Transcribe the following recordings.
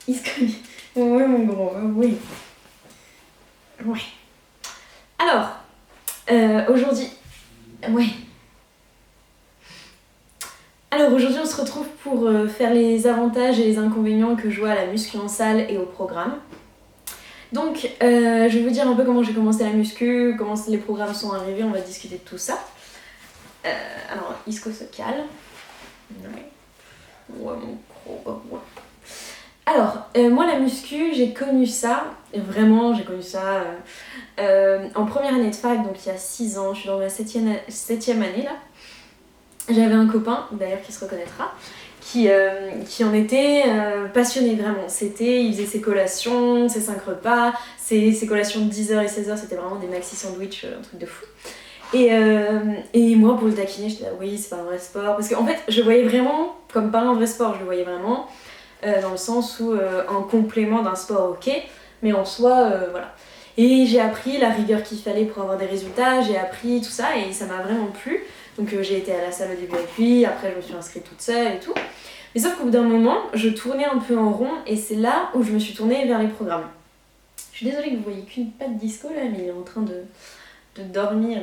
Il se cogne. Ouais, mon gros, oui. Ouais. Alors, aujourd'hui... Ouais. Alors aujourd'hui on se retrouve pour faire les avantages et les inconvénients que je vois à la muscu en salle et au programme. Donc je vais vous dire un peu comment j'ai commencé la muscu, comment les programmes sont arrivés, on va discuter de tout ça. Alors Isco se calme. Ouais, ouais mon gros, ouais. Alors moi la muscu j'ai connu ça, vraiment j'ai connu ça en première année de fac, donc il y a 6 ans, je suis dans ma 7ème année là. J'avais un copain, d'ailleurs qui se reconnaîtra, qui en était passionné vraiment. Il faisait ses collations, ses 5 repas, ses collations de 10h et 16h, c'était vraiment des maxi sandwich, un truc de fou. Et moi, pour le taquiner, j'étais là, oui, c'est pas un vrai sport. Parce qu'en fait, je le voyais vraiment comme pas un vrai sport, je le voyais vraiment dans le sens où en complément d'un sport, ok, mais en soi, voilà. Et j'ai appris la rigueur qu'il fallait pour avoir des résultats, j'ai appris tout ça et ça m'a vraiment plu. Donc j'ai été à la salle au début avec lui, après je me suis inscrite toute seule et tout. Mais sauf qu'au bout d'un moment, je tournais un peu en rond et c'est là où je me suis tournée vers les programmes. Je suis désolée que vous voyez qu'une patte disco là, mais il est en train de dormir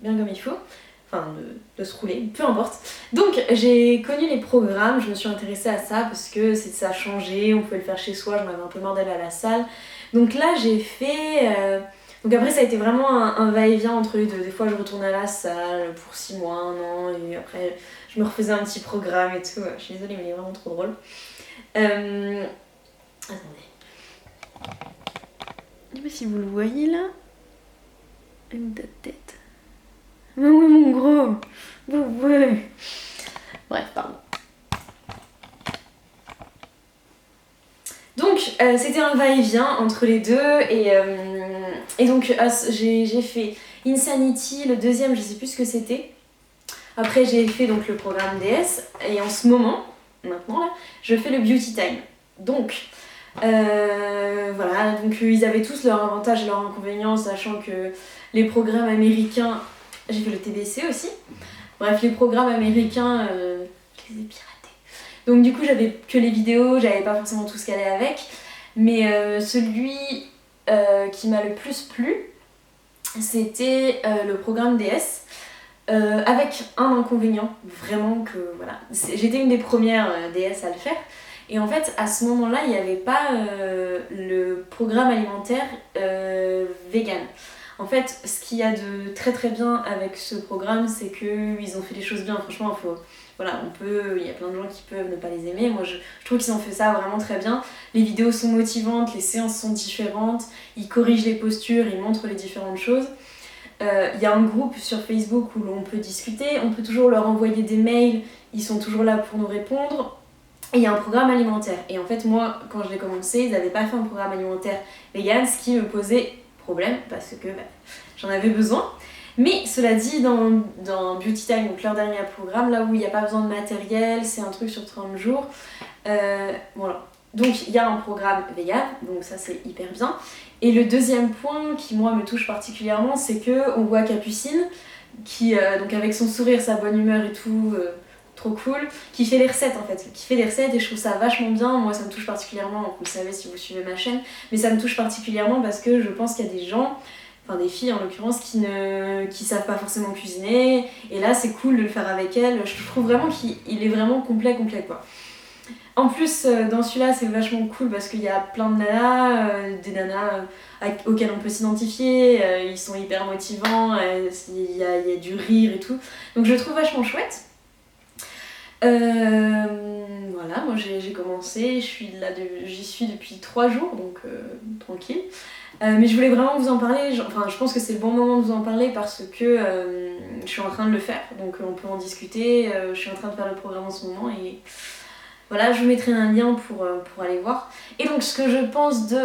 bien comme il faut. Enfin, de se rouler, peu importe. Donc j'ai connu les programmes, je me suis intéressée à ça parce que ça a changé, on pouvait le faire chez soi, j'en avais un peu marre d'aller à la salle. Donc là j'ai fait... Donc après ça a été vraiment un va-et-vient entre les deux. Des fois je retournais à la salle pour 6 mois, 1 an, et après je me refaisais un petit programme et tout. Je suis désolée mais il est vraiment trop drôle. Attendez. Je sais pas si vous le voyez là. Une tête. Mais oui mon gros. Ouais. Bref, pardon. Donc c'était un va-et-vient entre les deux et donc j'ai fait Insanity, le deuxième je sais plus ce que c'était. Après j'ai fait donc le programme DS et en ce moment, maintenant là, je fais le Beauty Time. Donc voilà, donc ils avaient tous leurs avantages et leurs inconvénients, sachant que les programmes américains, j'ai fait le TBC aussi. Bref, les programmes américains, je les ai piratés. Donc du coup j'avais que les vidéos, j'avais pas forcément tout ce qu'elle allait avec. Mais celui qui m'a le plus plu, c'était le programme DS. Avec un inconvénient, vraiment que voilà. J'étais une des premières DS à le faire. Et en fait, à ce moment-là, il n'y avait pas le programme alimentaire vegan. En fait, ce qu'il y a de très très bien avec ce programme, c'est qu'ils ont fait les choses bien. Franchement, voilà, il y a plein de gens qui peuvent ne pas les aimer. Moi, je trouve qu'ils ont fait ça vraiment très bien. Les vidéos sont motivantes, les séances sont différentes, ils corrigent les postures, ils montrent les différentes choses. Il y a un groupe sur Facebook où l'on peut discuter, on peut toujours leur envoyer des mails, ils sont toujours là pour nous répondre. Et il y a un programme alimentaire. Et en fait, moi, quand je l'ai commencé, ils n'avaient pas fait un programme alimentaire vegan, ce qui me posait problème parce que j'en avais besoin. Mais cela dit, dans Beauty Time, donc leur dernier programme, là où il n'y a pas besoin de matériel, c'est un truc sur 30 jours. Voilà. Donc il y a un programme vegan, donc ça c'est hyper bien. Et le deuxième point qui moi me touche particulièrement, c'est que on voit Capucine, qui donc avec son sourire, sa bonne humeur et tout, trop cool, qui fait les recettes en fait, qui fait les recettes et je trouve ça vachement bien. Moi ça me touche particulièrement, vous le savez si vous suivez ma chaîne, mais ça me touche particulièrement parce que je pense qu'il y a des gens, enfin des filles en l'occurrence, qui savent pas forcément cuisiner, et là c'est cool de le faire avec elles. Je trouve vraiment qu'il est vraiment complet quoi. En plus, dans celui-là, c'est vachement cool parce qu'il y a plein de nanas, des nanas auxquelles on peut s'identifier, ils sont hyper motivants, il y a du rire et tout. Donc je le trouve vachement chouette. Voilà, moi j'ai commencé, j'y suis depuis 3 jours, donc tranquille. Mais je voulais vraiment vous en parler, je pense que c'est le bon moment de vous en parler parce que je suis en train de le faire, donc on peut en discuter, je suis en train de faire le programme en ce moment et... Voilà, je vous mettrai un lien pour aller voir. Et donc ce que je pense des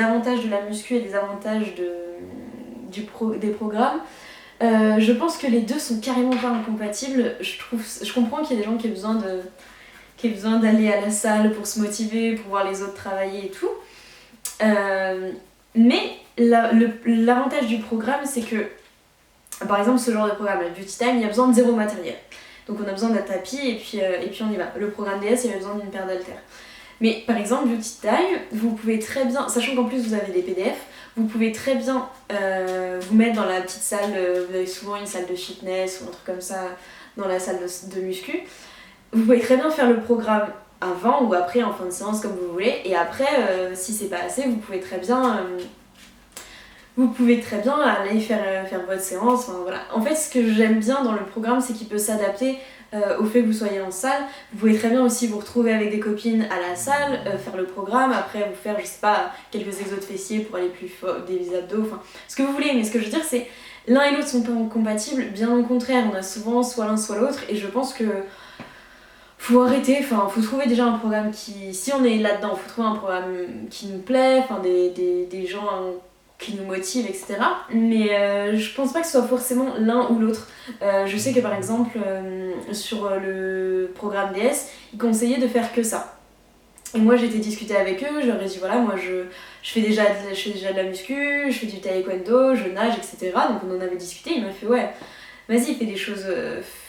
avantages de la muscu et des avantages des programmes, je pense que les deux sont carrément pas incompatibles. Je comprends qu'il y ait des gens qui aient besoin d'aller à la salle pour se motiver, pour voir les autres travailler et tout. Mais l'avantage du programme, c'est que, par exemple, ce genre de programme, la Beauty Time, il y a besoin de 0 matériel. Donc on a besoin d'un tapis et puis on y va. Le programme DS, il y avait besoin d'une paire d'haltères. Mais par exemple, Beauty Time, vous pouvez très bien, sachant qu'en plus vous avez des PDF, vous pouvez très bien vous mettre dans la petite salle, vous avez souvent une salle de fitness ou un truc comme ça dans la salle de muscu. Vous pouvez très bien faire le programme avant ou après en fin de séance comme vous voulez, et après, si c'est pas assez, vous pouvez très bien aller faire votre séance. Enfin, voilà. En fait, ce que j'aime bien dans le programme, c'est qu'il peut s'adapter au fait que vous soyez en salle. Vous pouvez très bien aussi vous retrouver avec des copines à la salle, faire le programme, après vous faire, je sais pas, quelques exos de fessiers pour aller plus fort, des abdos, enfin, ce que vous voulez. Mais ce que je veux dire, c'est l'un et l'autre sont pas compatibles, bien au contraire, on a souvent soit l'un soit l'autre, et je pense que faut arrêter, enfin, faut trouver déjà un programme qui, si on est là-dedans, faut trouver un programme qui nous plaît, enfin, des gens qui nous motivent, etc. Mais je pense pas que ce soit forcément l'un ou l'autre. Je sais que par exemple, sur le programme DS, ils conseillaient de faire que ça. Et moi j'étais discuter avec eux, je leur ai dit voilà, moi je fais déjà de la muscu, je fais du taekwondo, je nage, etc. Donc on en avait discuté, il m'a fait ouais, vas-y, fais des choses,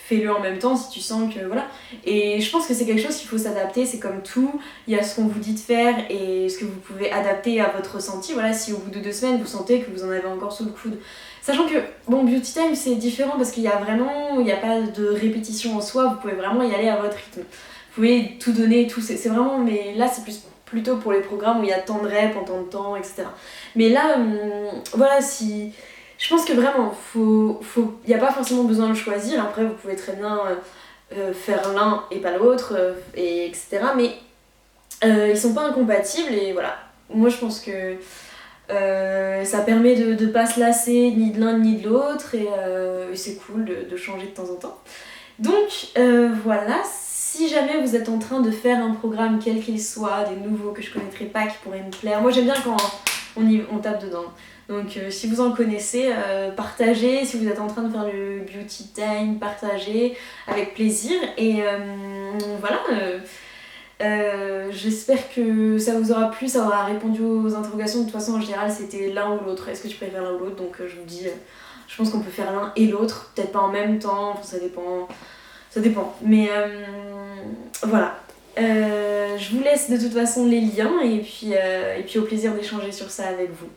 fais-le en même temps si tu sens que voilà. Et je pense que c'est quelque chose qu'il faut s'adapter, c'est comme tout, il y a ce qu'on vous dit de faire et ce que vous pouvez adapter à votre ressenti. Voilà, si au bout de 2 semaines vous sentez que vous en avez encore sous le coude. Sachant que, bon, Beauty Time c'est différent parce qu'il y a vraiment, il n'y a pas de répétition en soi, vous pouvez vraiment y aller à votre rythme. Vous pouvez tout donner, tout, c'est vraiment, mais là c'est plutôt pour les programmes où il y a tant de reps en tant de temps, etc. Mais là, voilà, si... Je pense que vraiment, il n'y a pas forcément besoin de choisir. Après, vous pouvez très bien faire l'un et pas l'autre, etc. Mais ils sont pas incompatibles et voilà. Moi, je pense que ça permet de pas se lasser ni de l'un ni de l'autre et c'est cool de changer de temps en temps. Donc voilà, si jamais vous êtes en train de faire un programme quel qu'il soit, des nouveaux que je connaîtrais pas qui pourraient me plaire, moi j'aime bien quand on tape dedans. Donc si vous en connaissez, partagez. Si vous êtes en train de faire le Beauty Time, partagez avec plaisir. Et voilà, j'espère que ça vous aura plu, ça aura répondu aux interrogations. De toute façon, en général, c'était l'un ou l'autre. Est-ce que tu préfères l'un ou l'autre? Donc je vous dis, je pense qu'on peut faire l'un et l'autre. Peut-être pas en même temps, enfin, ça dépend. Ça dépend. Mais voilà. Je vous laisse de toute façon les liens et puis au plaisir d'échanger sur ça avec vous.